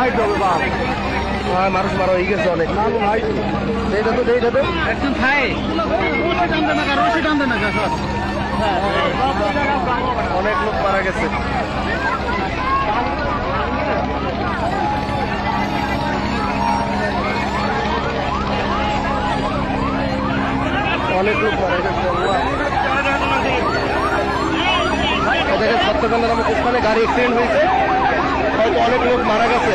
মাইতে হবে বাপ। হ্যাঁ মানুষ মারা হয়ে গেছে অনেক। এইটা তো এইটা তো একদম খাই রশি টানতে না সব অনেক লোক মারা গেছে। অনেক লোক মারা গেছে। দেখেন সত্যকান্ড নামক স্থানে গাড়ি অ্যাক্সিডেন্ট হয়েছে, হয়তো অনেক লোক মারা গেছে।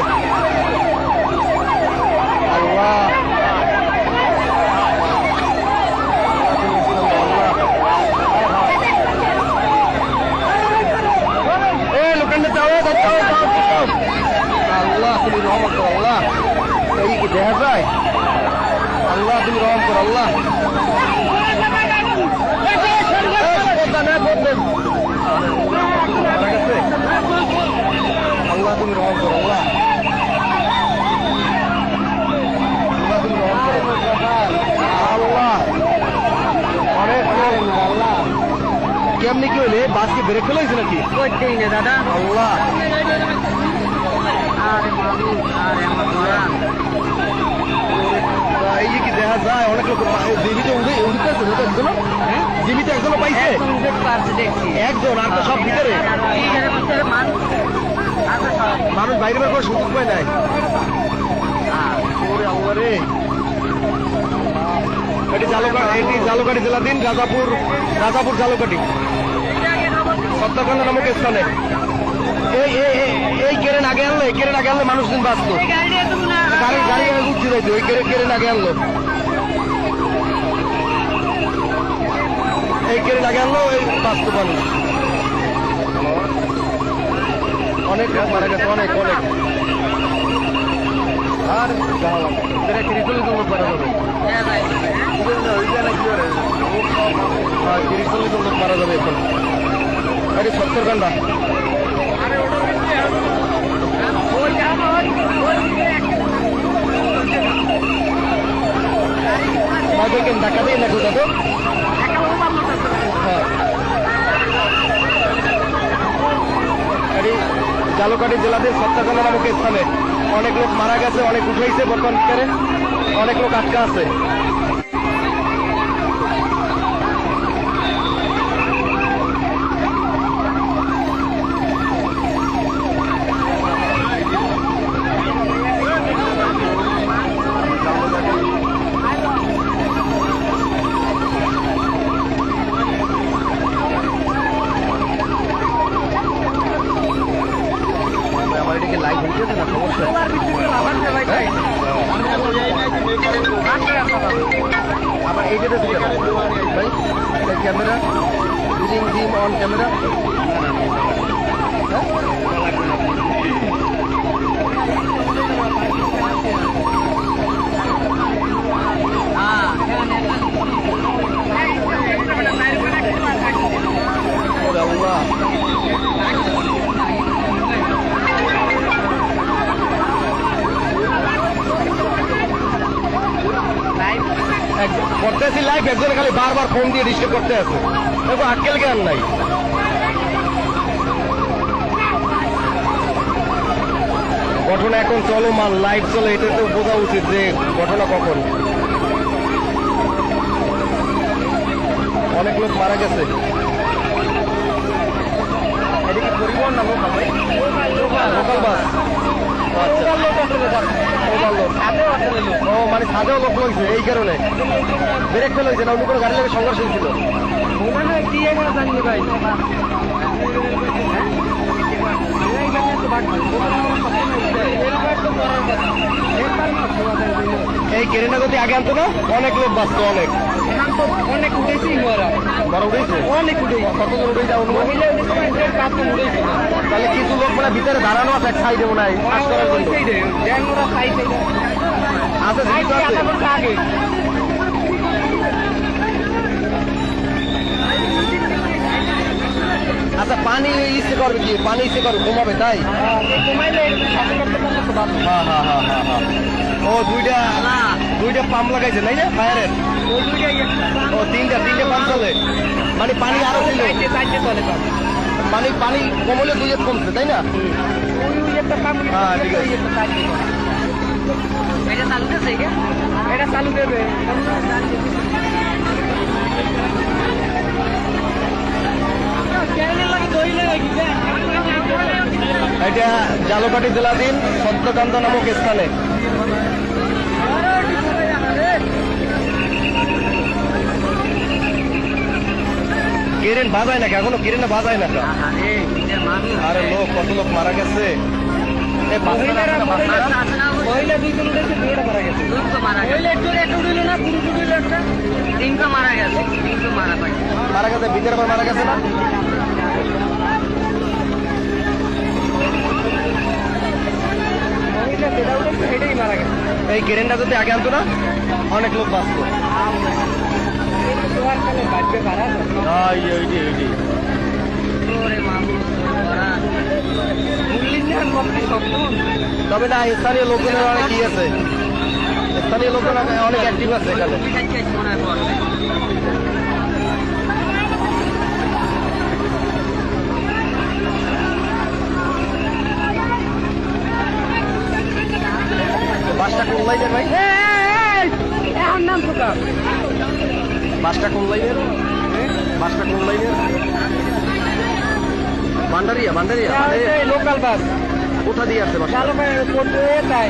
আল্লাহ লোকান্ডে যাও আল্লাহ তুমি রহমত করো আল্লাহ। এই কি দেখা যায়? আল্লাহ তুমি রহম করো আল্লাহ। মারা গেছে। আল্লাহ তুমি রহম করো আল্লাহ। আল্লাহ তুমি রহম করো আল্লাহ। অনেক আল্লাহ কেমনি কি হইলে বাসকে ব্রেক ফেলে হয়েছে নাকি? দাদা আল্লাহ এই যে কি দেখা যায় অনেক লোক জীবিত উঠতেছে জীবিত একজনও পাইছে দেখছি একজন, আর তো সব ভিতরে মানুষ বাইরে বের করে সুযোগ পায় নাই। ওরে আল্লাহ রে। এটি জালুকাঠি জেলাধীন রাজাপুর জালুকাঠি সত্যাকান্ড নামক স্থানে। এই কেরেন আগে আনলে মানুষজন বাঁচত। গাড়ি উঠতে যাইতো, ওই কেরেন আগে আনলো। এই কেরেন আগে আনলো, এই বাঁচত মানুষ। অনেক মারা গেছে, অনেক অনেক। আর তিরিশ লোক মারা যাবে, 30-40 লোক মারা যাবে এখন। আরে সত্তরকান্ডা দেখেন ধাক্কা দিয়ে না কোথা তো। হ্যাঁ জালুকাঠি জেলাধীন সত্যাকান্ড নামক স্থানে অনেক লোক মারা গেছে, অনেক উঠাইছে, বর্তমানে অনেক লোক আটকা আছে। আমার এদিকে লাইভ হইতেছে না, সমস্যা আবার এইটাতে দিতে ভাই ক্যামেরা জিম অন ক্যামেরা। আল্লাহ করতেছি লাইভ, একজনে খালি বারবার ফোন দিয়ে ডিস্টার্ব করতে আছে, দেখো আক্কেল জ্ঞান নাই। ঘটনা এখন চলমান, লাইভ চলে, এটা তো বোঝা উচিত যে ঘটনা কখন। অনেক লোক মারা গেছে। এদিকে পরিবহন না লোকাল ভাই? Local bus. ও মানে সাদেও লোক হয়েছে, এই কারণে ব্রেক ফেল হয়েছে না, অন্য কোনো গাড়ি লাগে সংঘর্ষ হয়েছিল। এই কেরেনা যদি আগে আনতো না অনেক লোক বাঁচত, অনেক অনেক উঠেছি বড় উঠেছে, অনেক উঠেছি। কতজন উঠেছে? তাহলে কিছু লোক মানে ভিতরে দাঁড়ানো আছে এক সাইডে মনে হয় পাস করার জন্য। আচ্ছা জীবিত আছে। আচ্ছা পানি ইচ্ছে করবে কি? পানি ইচ্ছে করবে কমাবে তাই? হ্যাঁ হ্যাঁ হ্যাঁ হ্যাঁ হ্যাঁ। ও দুইটা পাম্প লাগাইছে নাই না ফায়ারের? ও তিনটা পাম্প চলে, মানে পানি আরো ছিল, পানি কমলে দুই কমছে তাই না? হ্যাঁ ঠিক আছে। এটা চালু দেবে এটা জালকাঠি জেলাধীন সত্যকান্ত নামক স্থানে। কেরেন বাজায় না এখনো, কেরেনে বাজায় না। আরে লোক, কত লোক মারা গেছে। এই বাচ্চারা আছে না, বাচ্চারা? মহিলা দুইজন উঠেছে, দুইটা মারা গেছে। মহিলা একটু উঠল না, পুরুষ উঠল একটা। তিনটা মারা গেছে, তিনটা মারা গেছে। মারা গেছে, ভিতরে আবার মারা গেছে না? মহিলা যেটা উঠেছে সেটাই মারা গেছে। এই কেরেনটা যদি আগে আনতো না, অনেক লোক বাঁচত। তোমার কালে বাঁচবে পারা এইটি তবে না, স্থানীয় লোকজনের অনেক কি আছে, স্থানীয় লোকজন অনেক অ্যাক্টিভ আছে এখানে। বাসটা কোন লাইনের ভাই? এখন নাম কোথা? বাসটা কোন লাইনের? বাসটা কোন লাইনের? ভান্ডারিয়া, ভান্ডারিয়া। লোকাল বাস কোথা দিয়ে আসছে বাসটা? তাই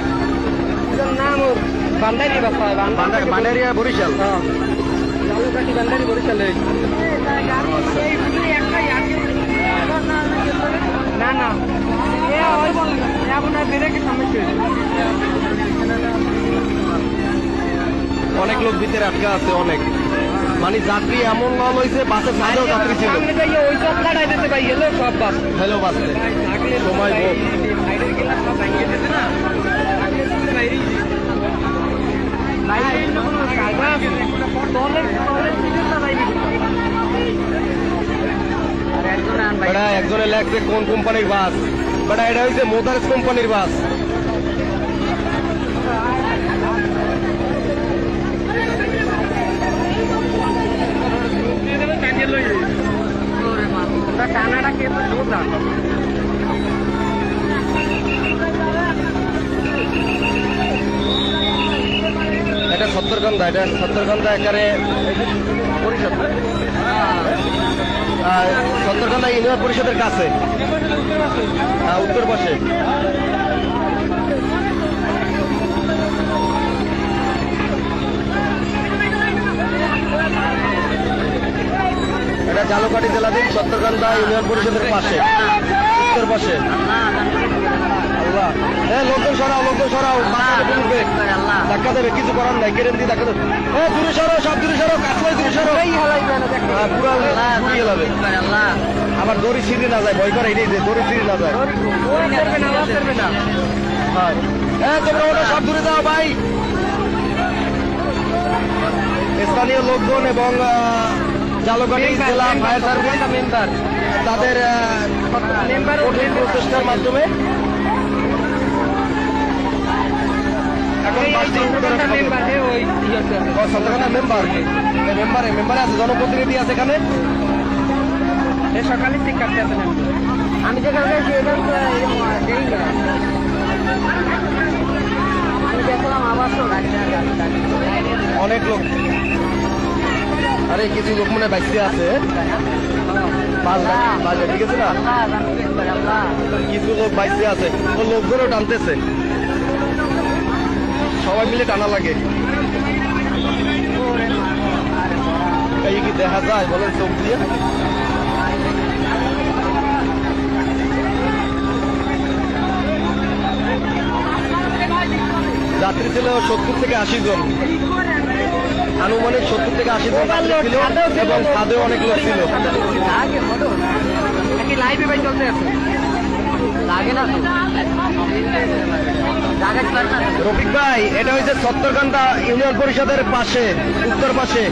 নাম ওর ভান্ডারি বাস হয়। ভান্ডারিয়া বরিশাল। জালুকাঠি ভান্ডারি বরিশালে। না না আপনার বেড়ে সমস্যা। অনেক লোক ভিতরে আটকা আছে, অনেক মানে যাত্রী এমন নল হয়েছে, বাসের সাইডেও যাত্রী ছিল। ওই সব লাগাই দিতে পাই এলো সব বাস হ্যালো বাসে সময় হোক। বেটা একজনে লেখছে কোন কোম্পানির বাস, বেটা এটা হচ্ছে মোদার্স কোম্পানির বাস। টানাটা কে এটা সত্তরকান্দা, এটা সত্তরকান্দা একারে পরিষদ, সত্তরকান্দা ইউনিয়ন পরিষদের কাছে, উত্তর পাশে। এটা জালুকাঠি জেলাধীন সত্তরকান্দা ইউনিয়ন পরিষদের পাশে, উত্তর পাশে। আল্লাহ, লোকজন সরাও, লোকজন সরাও, ধাক্কা দেবে, কিছু করার নাই, কেরেন দিয়ে ধাক্কা দেবে। দূরে সরাও, সব দূরে সরাও, কাছলাই দূরে সরাও, পুরো ঘুরিয়ে যাবে। আবার দড়ি ছিঁড়ে না যায়, ভয় করে এটাই যে দড়ি ছিঁড়ে না যায়। হ্যাঁ তোমরা ওটা সব দূরে যাও ভাই। স্থানীয় লোকজন এবং জালুকাঠি জেলা ফায়ার সার্ভিস মেম্বার তাদের কঠিন প্রচেষ্টার মাধ্যমে এখন মেম্বার আছে, জনপ্রতিনিধি আছে এখানে। সকালে ঠিক কাটতে আসেন। আমি যেখানে আমি দেখলাম আবার তো অনেক লোক, আরে কিছু লোক মনে বাইসে আছে, বাজে ঠিক আছে না, কিছু লোক বাইসে আছে, ও লোকগুলো টানতেছে, সবাই মিলে টানা লাগে। এই কি দেখা যায় বলেন চোখ দিয়ে? যাত্রী ছিল 70 থেকে 80 জন, আনুমানিক 70 থেকে 80 জন যাত্রী ছিল এবং ছাদেও অনেক লোক ছিল। রফিক ভাই, এটা হচ্ছে সত্তরকান্দা ইউনিয়ন পরিষদের পাশে, উত্তর পাশে।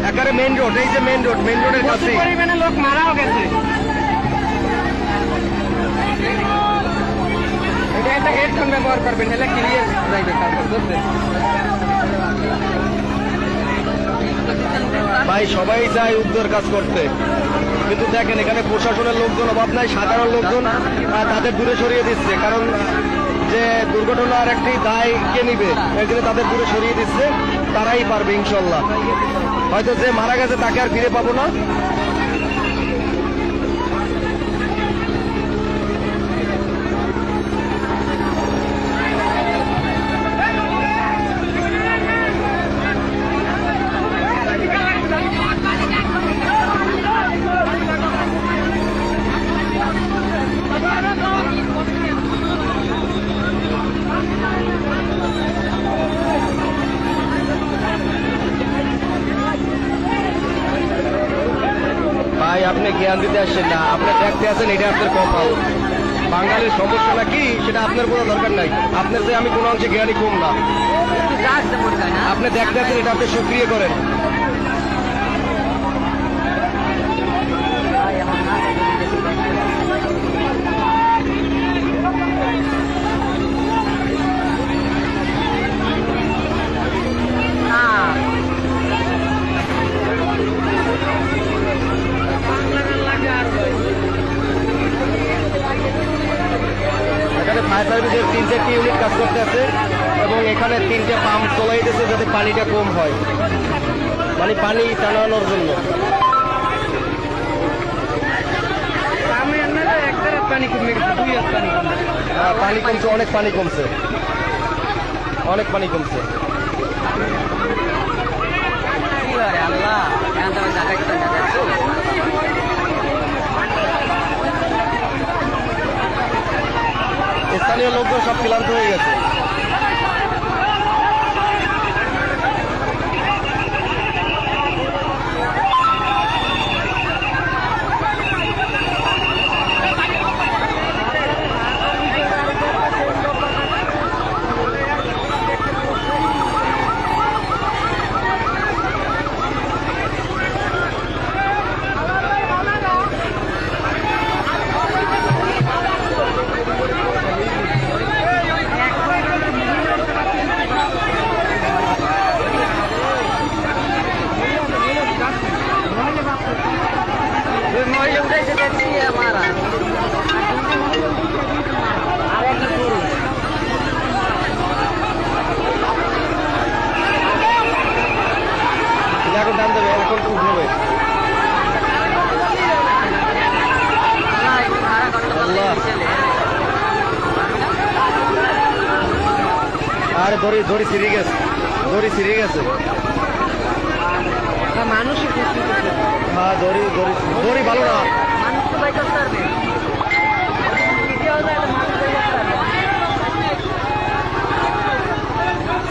একেবারে মেইন রোড, এই যে মেইন রোড, মেইন রোডের কাছে পরিমাণে লোক মারাও গেছে। এটা একটা হেডফোন ব্যবহার করবেন, নাহলে ক্লিয়ার যাইবে। তারপর বুঝলেন ভাই সবাই চায় উদ্ধার কাজ করতে, কিন্তু দেখেন এখানে প্রশাসনের লোকজন অভাব নাই, সাধারণ লোকজন তাদের দূরে সরিয়ে দিচ্ছে, কারণ যে দুর্ঘটনার একটি দায় কে নিবে, এই জন্য তাদের দূরে সরিয়ে দিচ্ছে। তারাই পারবে ইনশাল্লাহ। হয়তো যে মারা গেছে তাকে আর ফিরে পাবো না। ভাই আপনি জ্ঞান দিতে আসছেন না, আপনি দেখতে আছেন, এটা আপনার কপাল। বাঙালির সমস্যাটা কি সেটা আপনার কোনো দরকার নাই। আপনার যে আমি কোনো অংশে জ্ঞানী কম না, আপনি দেখতে আছেন, এটা আপনি সক্রিয় করেন। এখানে ফায়ার সার্ভিসের 3-4টি ইউনিট কাজ করতে আছে এবং এখানে 3টে পাম্প চলাই দিয়েছে যাতে পানিটা কম হয়, মানে পানি টানানোর জন্য। পানি কমছে, অনেক পানি কমছে, অনেক পানি কমছে। আল্লাহ স্থানীয় লোকজন সব ক্লান্ত হয়ে গেছে। এখন টান দেবে, এখন তো উঠবে। আরে দড়ি দড়ি ছিঁড়ে গেছে, দড়ি ছিঁড়ে গেছে। মানুষ হ্যাঁ দড়ি দড়ি দড়ি ভালো না। মানুষ তো বাই করতে পারবে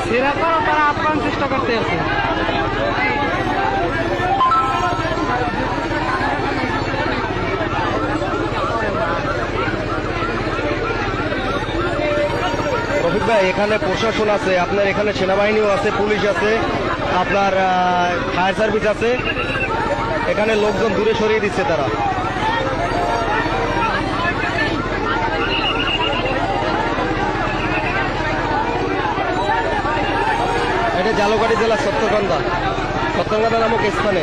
সেরা করো, তারা আপ্রাণ চেষ্টা করতে আছে। রফিক ভাই এখানে প্রশাসন আছে, আপনার এখানে সেনাবাহিনীও আছে, পুলিশ আছে, আপনার ফায়ার সার্ভিস আছে, এখানে লোকজন দূরে সরিয়ে দিচ্ছে তারা। এটা জালুকাঠি জেলার সত্তরকান্দা নামক স্থানে।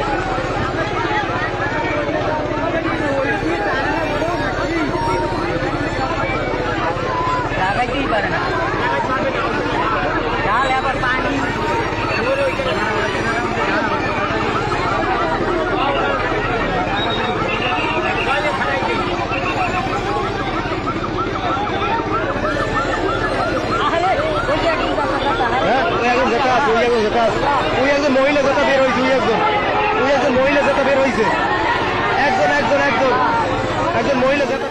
লাগাইতেই পারে না, ডাল আবার পানি। হ্যাঁ ওই একজন যেটা আছে, ওই একজন যেটা আছে, ওই একজন মহিলা যেটা বের হয়েছে, ওই একজন মহিলা যেটা বের হয়েছে, একজন একজন একজন একজন মহিলা যেটা